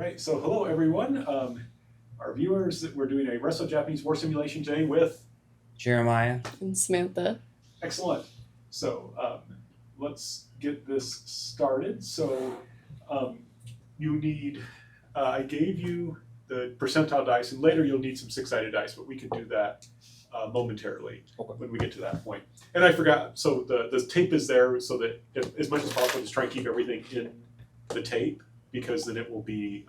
right, so hello everyone. Our viewers, we're doing a Russo Japanese war simulation today with Jeremiah and Samantha. Excellent. So let's get this started. So you need, I gave you the percentile dice, and later you'll need some six-sided dice, but we can do that momentarily when we get to that point. And I forgot, so the tape is there so that as much as possible, just try and keep everything in the tape, because then it will be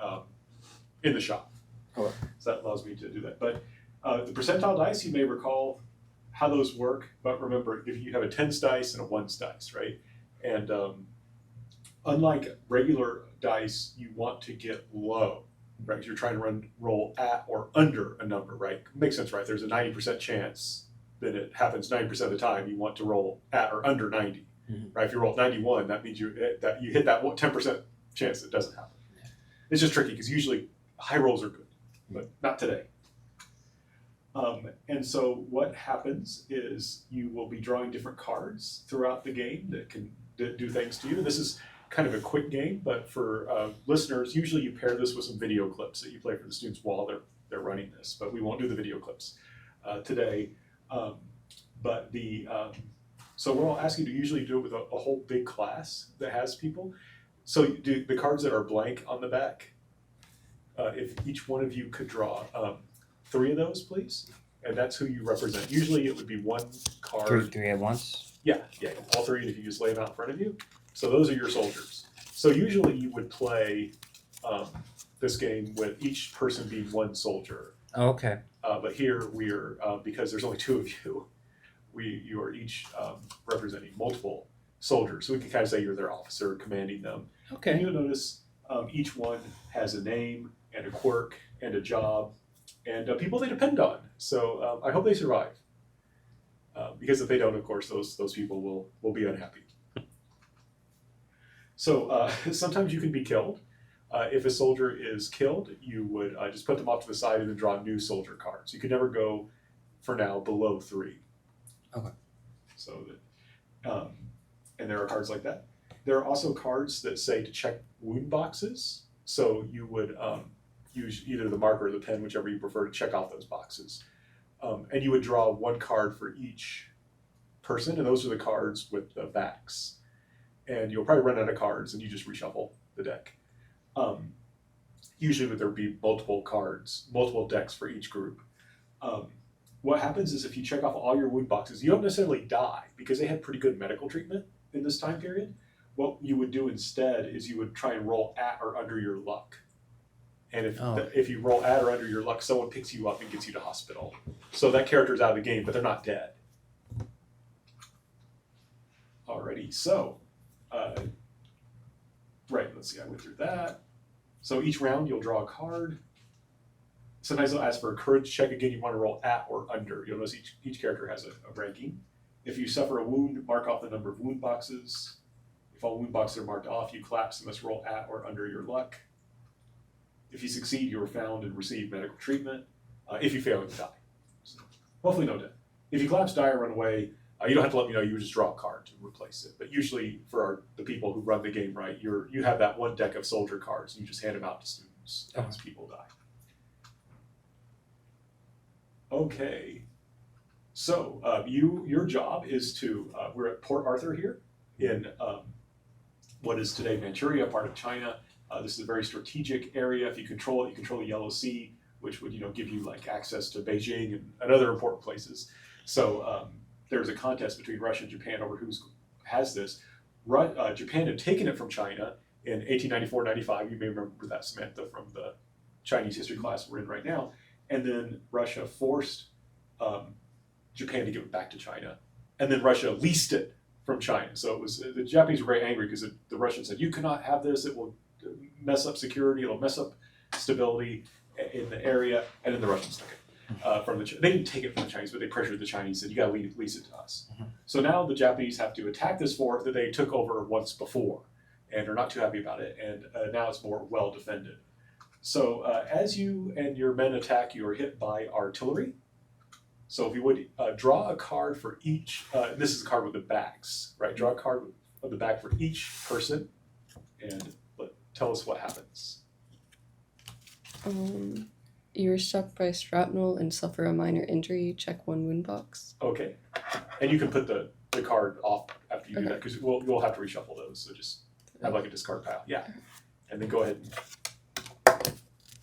in the shop. Okay. So that allows me to do that. But the percentile dice, you may recall how those work, but remember, if you have a tens dice and a ones dice, right? And unlike regular dice, you want to get low, right? You're trying to roll at or under a number, right? Makes sense, right? There's a 90% chance that it happens 90% of the time. You want to roll at or under 90, right? If you roll 91, that means you hit that 10% chance it doesn't happen. It's just tricky because usually high rolls are good, but not today. And so what happens is you will be drawing different cards throughout the game that can do things to you. This is kind of a quick game, but for listeners, usually you pair this with some video clips that you play for the students while they're running this, but we won't do the video clips today. So we'll ask you to usually do it with a whole big class that has people. So you do the cards that are blank on the back. If each one of you could draw 3 of those, please, and that's who you represent. Usually it would be one card. Three at once? Yeah, all 3, if you just lay them out in front of you. So those are your soldiers. So usually you would play this game with each person being one soldier. Oh, okay. But here we are, because there's only 2 of you, you are each representing multiple soldiers. So we can kind of say you're their officer commanding them. Okay. And you'll notice each one has a name and a quirk and a job and people they depend on. So I hope they survive. Because if they don't, of course, those people will be unhappy. So sometimes you can be killed. If a soldier is killed, you would just put them off to the side and then draw new soldier cards. You can never go, for now, below 3. Okay. So that, and there are cards like that. There are also cards that say to check wound boxes. So you would use either the marker or the pen, whichever you prefer, to check off those boxes. And you would draw 1 card for each person, and those are the cards with the backs. And you'll probably run out of cards, and you just reshuffle the deck. Usually there would be multiple cards, multiple decks for each group. What happens is if you check off all your wound boxes, you don't necessarily die, because they had pretty good medical treatment in this time period. What you would do instead is you would try and roll at or under your luck. And if you roll at or under your luck, someone picks you up and gets you to hospital. So that character's out of the game, but they're not dead. Alrighty, so, right, let's see, I went through that. So each round you'll draw a card. Sometimes they'll ask for a courage check. Again, you want to roll at or under. You'll notice each character has a ranking. If you suffer a wound, mark off the number of wound boxes. If all wound boxes are marked off, you collapse and must roll at or under your luck. If you succeed, you are found and receive medical treatment. If you fail, you die. So, hopefully no death. If you collapse, die, or run away, you don't have to let me know. You would just draw a card to replace it. But usually for the people who run the game right, you have that 1 deck of soldier cards, and you just hand them out to students as people die. Okay. So your job is to, we're at Port Arthur here in what is today Manchuria, part of China. This is a very strategic area. If you control it, you control the Yellow Sea, which would give you like access to Beijing and other important places. So there's a contest between Russia and Japan over who has this. Japan had taken it from China in 1894-95. You may remember that, Samantha, from the Chinese history class we're in right now. And then Russia forced Japan to give it back to China. And then Russia leased it from China. So it was the Japanese were very angry because the Russians said, you cannot have this. It will mess up security. It'll mess up stability in the area. And then the Russians took it. They didn't take it from the Chinese, but they pressured the Chinese, said, you got to lease it to us. Mm-hmm. So now the Japanese have to attack this fort that they took over once before, and are not too happy about it, and now it's more well defended. So as you and your men attack, you are hit by artillery. So if you would draw a card for each, this is a card with the backs, right? Draw a card of the back for each person, and tell us what happens. You were struck by shrapnel and suffer a minor injury. Check 1 wound box. Okay. And you can put the card off after you do Okay. that because we'll have to reshuffle those. So just have like a discard pile. Yeah. And then go ahead and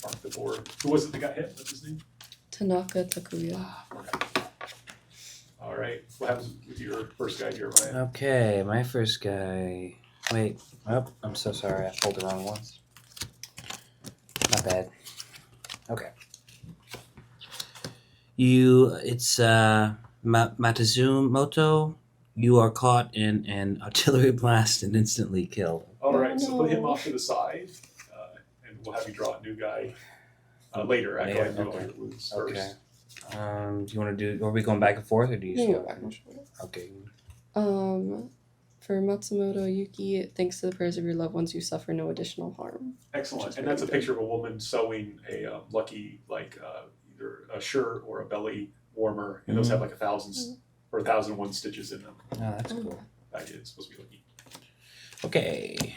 mark the board. Who was it that got hit? What's his name? Tanaka Takuya. Okay. All right. What happens with your first guy, Jeremiah? Okay, my first guy. Wait. Oh, I'm so sorry. I pulled the wrong ones. Not bad. Okay. It's Matazumoto. You are caught in an artillery blast and instantly killed. All right. So put him no. off to the side, and we'll have you draw a new guy later. I go ahead and do all Okay. your wounds Okay. first. Do you want to do? Are we going back and forth, or do you? You can go swap? back and forth. Okay. For Matsumoto Yuki, thanks to the prayers of your loved ones, you suffer no additional harm. Excellent. And that's a picture of a woman sewing a lucky, either a shirt or a belly warmer, and those have like 1,000 or 1,001 stitches in them. Oh, that's cool. That is supposed to be lucky. Okay.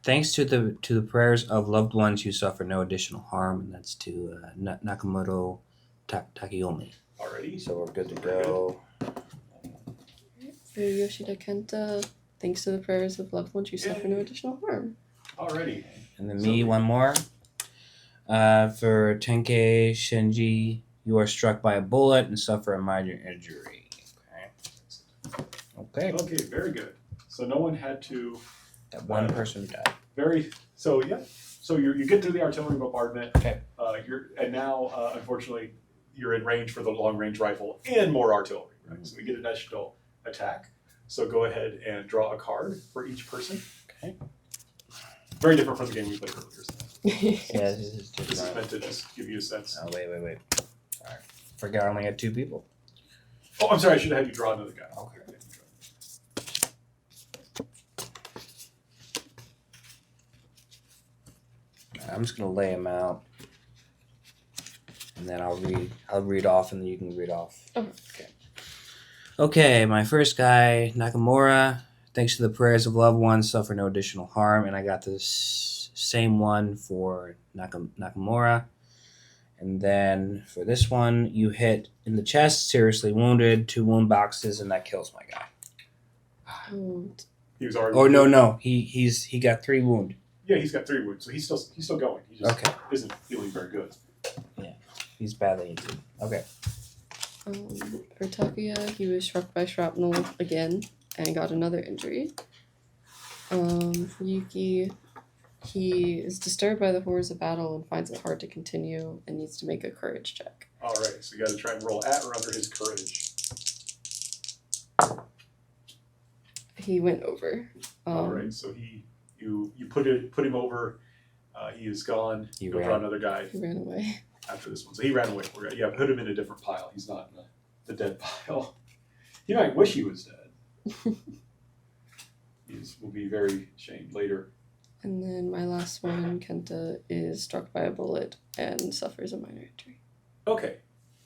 Thanks to the prayers of loved ones, you suffer no additional harm, and that's to Nakamoto Takeyomi. Alrighty. So we're good to go. For Yoshida Kenta, thanks to the prayers of loved ones, you suffer no additional harm. Alrighty. And then me, one more. For Tenkei Shinji, you are struck by a bullet and suffer a minor injury. Okay. Okay, very good. So no one had to. That one person died. So you get through the artillery bombardment. Okay. Now unfortunately you're in range for the long range rifle and more artillery. Right. So we get an additional attack. So go ahead and draw a card for each person. Okay. Very different from the game we played earlier. Yeah, this is This is different. meant to just give you a sense. Oh, wait. Sorry. Forgot I only had 2 people. Oh, I'm sorry. I should have had you draw another guy. Okay. I'm just gonna lay them out, and then I'll read off, and then you can read off. Okay. Okay, my first guy, Nakamura. Thanks to the prayers of loved ones, suffer no additional harm, and I got this same one for Nakamura. And then for this one, you hit in the chest, seriously wounded, 2 wound boxes, and that kills my guy. Oh, He was already. Or no, he got 3 wound. Yeah, he's got 3 wounds, so he's still going. He just Okay. isn't feeling very good. He's badly injured. Okay. For Takuya, he was struck by shrapnel again and got another injury. For Yuki, he is disturbed by the horrors of battle and finds it hard to continue and needs to make a courage check. All right, so you got to try and roll at or under his courage. He went over. All right, so you put him over. He is gone. He Go ran. draw another guy He ran away. after this one. So he ran away. Put him in a different pile. He's not in the dead pile. He might wish he was dead. He will be very ashamed later. And then my last one, Kenta, is struck by a bullet and suffers a minor injury. Okay,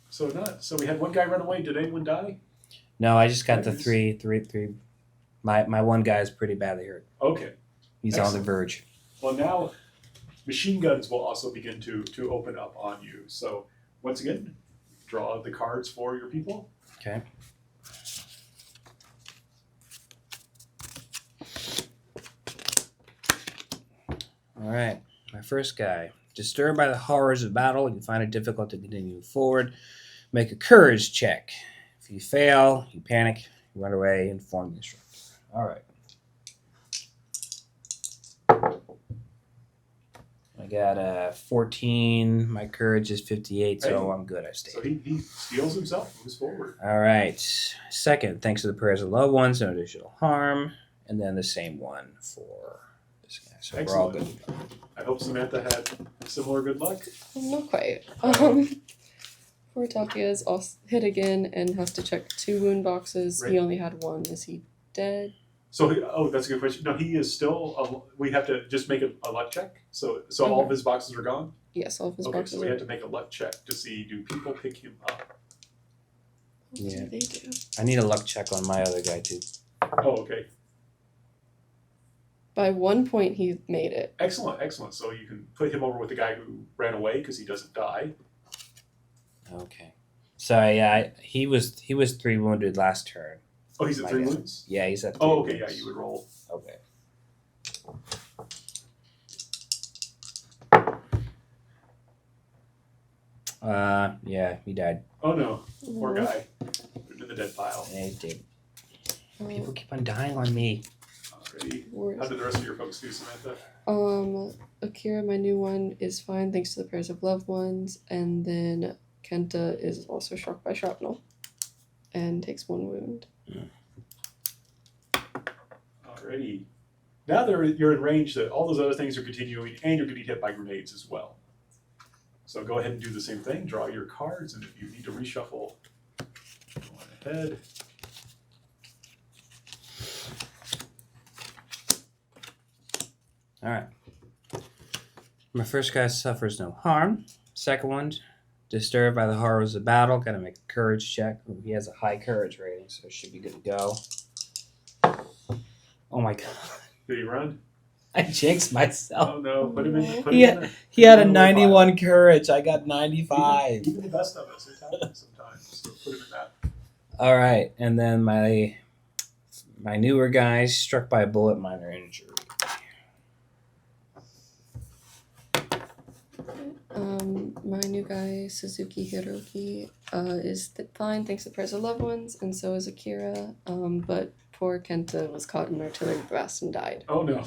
so we had one guy run away. Did anyone die? No, I just got the Nice. three. My one guy is pretty badly hurt. Okay. He's on the Excellent. verge. Well, now machine guns will also begin to open up on you. So once again, draw the cards for your people. Okay. All right. My first guy. Disturbed by the horrors of battle, you find it difficult to continue forward. Make a courage check. If you fail, you panic, you run away, inform the instructor. All right. I got a 14. My courage is 58, so Hey. I'm good. I stayed. So he steals himself, moves forward. All right. Second, thanks to the prayers of loved ones, no additional harm. And then the same one for this guy. So we're all good. Excellent. I hope Samantha had similar good luck. Not quite. Poor Takuya is also hit again and has to check 2 wound boxes. Right. He only had 1. Is he dead? So, that's a good question. No, he is still. We have to just make a luck check. So all of his boxes are gone. Yes, all of his Okay, boxes so we are. have to make a luck check to see do people pick him up. What Yeah. do they do? I need a luck check on my other guy, too. Oh, okay. By 1 point, he made it. Excellent, excellent. So you can put him over with the guy who ran away because he doesn't die. Okay. So yeah, he was 3 wounded last turn. Oh, he's at My 3 guy. wounds? Yeah, he's at 3 Oh, okay, wounds. yeah, you would roll. Okay. Yeah, he died. Oh no, poor guy. Put him in the dead pile. Yeah, he did. Uh, People keep on dying on me. Alrighty. where How is did the rest of your folks do, Samantha? Akira, my new one, is fine thanks to the prayers of loved ones, and then Kenta is also struck by shrapnel and takes 1 wound. Alrighty. Now you're in range that all those other things are continuing, and you're getting hit by grenades as well. So go ahead and do the same thing. Draw your cards, and if you need to reshuffle, go on ahead. All right. My first guy suffers no harm. Second one, disturbed by the horrors of battle. Got to make a courage check. Ooh, he has a high courage rating, so it should be good to go. Oh my god! Did he run? I jinxed myself. Oh no! Put him in. Put Yeah, him in. He had a Put him in the pile. 91 courage. I got 95. Even the best of us are talented sometimes. So put him in that. All right, and then my newer guy struck by a bullet, minor injury. My new guy, Suzuki Hiroki, is fine thanks to the prayers of loved ones, and so is Akira. But poor Kenta was caught in an artillery blast and died. Oh no!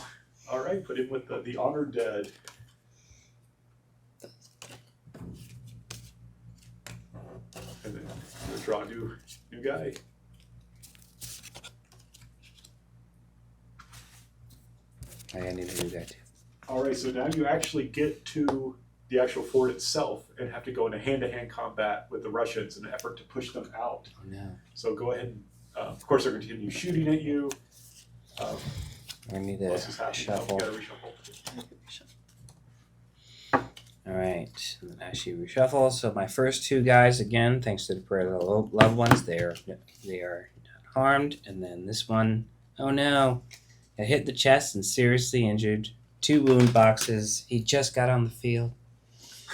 All right, put him with the honored dead. And then we'll draw a new guy. I need a new guy too. All right, so now you actually get to the actual fort itself and have to go into hand-to-hand combat with the Russians in an effort to push them out. Oh no. So go ahead and, of course, they're going to continue shooting at you. I need What a else is happening? shuffle. Oh, you gotta reshuffle. All right, and then actually reshuffle. So my first 2 guys, again, thanks to the prayer of the loved ones, they are not harmed. And then this one, oh no, I hit the chest and seriously injured. 2 wound boxes. He just got on the field.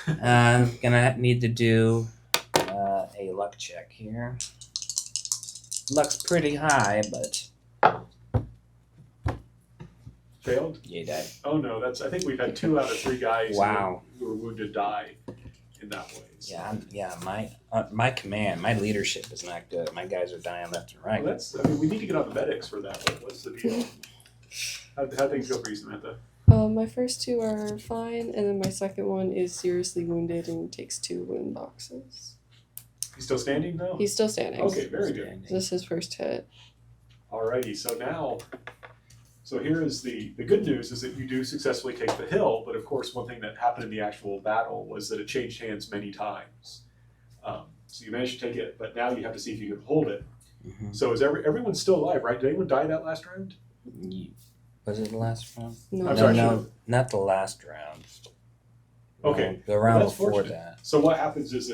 Gonna need to do a luck check here. Luck's pretty high, but Failed? yeah, he died. Oh no, I think we've had 2 out of 3 guys Wow. who were wounded die in that way. So. Yeah, my command, my leadership is not good. My guys are dying left and right. Well, we need to get on the medics for that. What's the deal? How things go for you, Samantha? My first 2 are fine, and then my second one is seriously wounded and takes 2 wound boxes. He's still standing though? He's still standing. Okay, very good. This is his first hit. Alrighty, so here is the good news is that you do successfully take the hill, but of course one thing that happened in the actual battle was that it changed hands many times. So you managed to take it, but now you have to see if you can hold it. Mm-hmm. So is everyone still alive, right? Did anyone die that last round? Was it the last round? No. I'm sorry, no, not the last round. Okay, The round that's before fortunate. that. So what happens is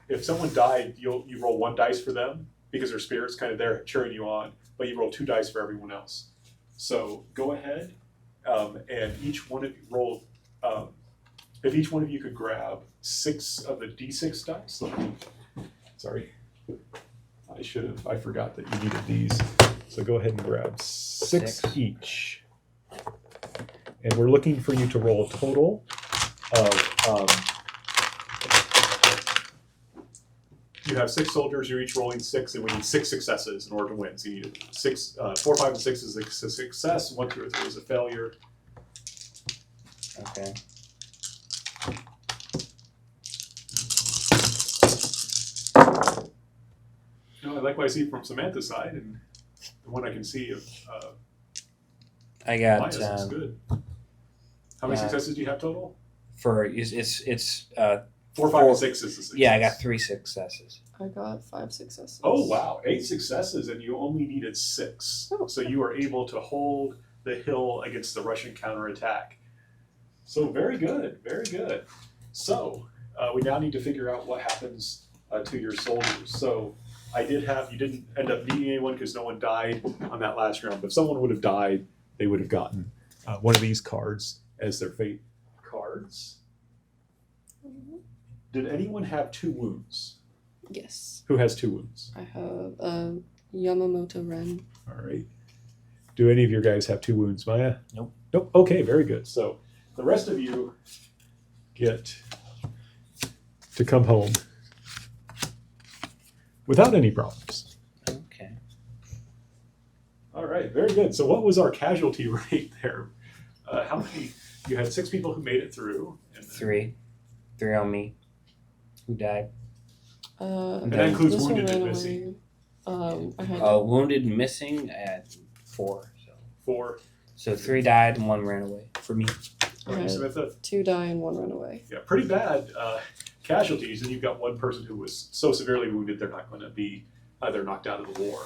if someone died, you roll 1 dice for them because their spirit's kind of there cheering you on, but you roll 2 dice for everyone else. So go ahead, and each one of you roll. If each one of you could grab 6 of the d6 dice. Sorry, I forgot that you needed these. So go ahead and grab 6 each, and we're looking for you to roll a total of. You have 6 soldiers. You're each rolling 6, and we need 6 successes in order to win. So you need 6, 4, 5, and 6 is a success. 1, 2, or 3 is a failure. Okay. No, I like what I see from Samantha's side, and the one I can see of I got Maya's is good. How many successes do you have total? for it's 4, 5, and 6 is a success. yeah, I got 3 successes. I got 5 successes. Oh wow, 8 successes, and you only needed 6. Oh. So you were able to hold the hill against the Russian counterattack. So very good, very good. So we now need to figure out what happens to your soldiers. So you didn't end up needing anyone because no one died on that last round. But if someone would have died, they would have gotten one of these cards as their fate cards. Did anyone have 2 wounds? Yes. Who has 2 wounds? I have Yamamoto Ren. All right. Do any of your guys have 2 wounds, Maya? Nope. Nope. Okay, very good. So the rest of you get to come home without any problems. Okay. All right, very good. So what was our casualty rate there? How many? You had 6 people who made it through. And then, 3 on me. Who died? and that includes this one wounded and ran missing. away. I had Wounded and missing at 4. 4. So 3 died and 1 ran away for me. Okay, had Samantha. 2 die and 1 run away. Yeah, pretty bad casualties, and you've got one person who was so severely wounded they're not going to be either knocked out of the war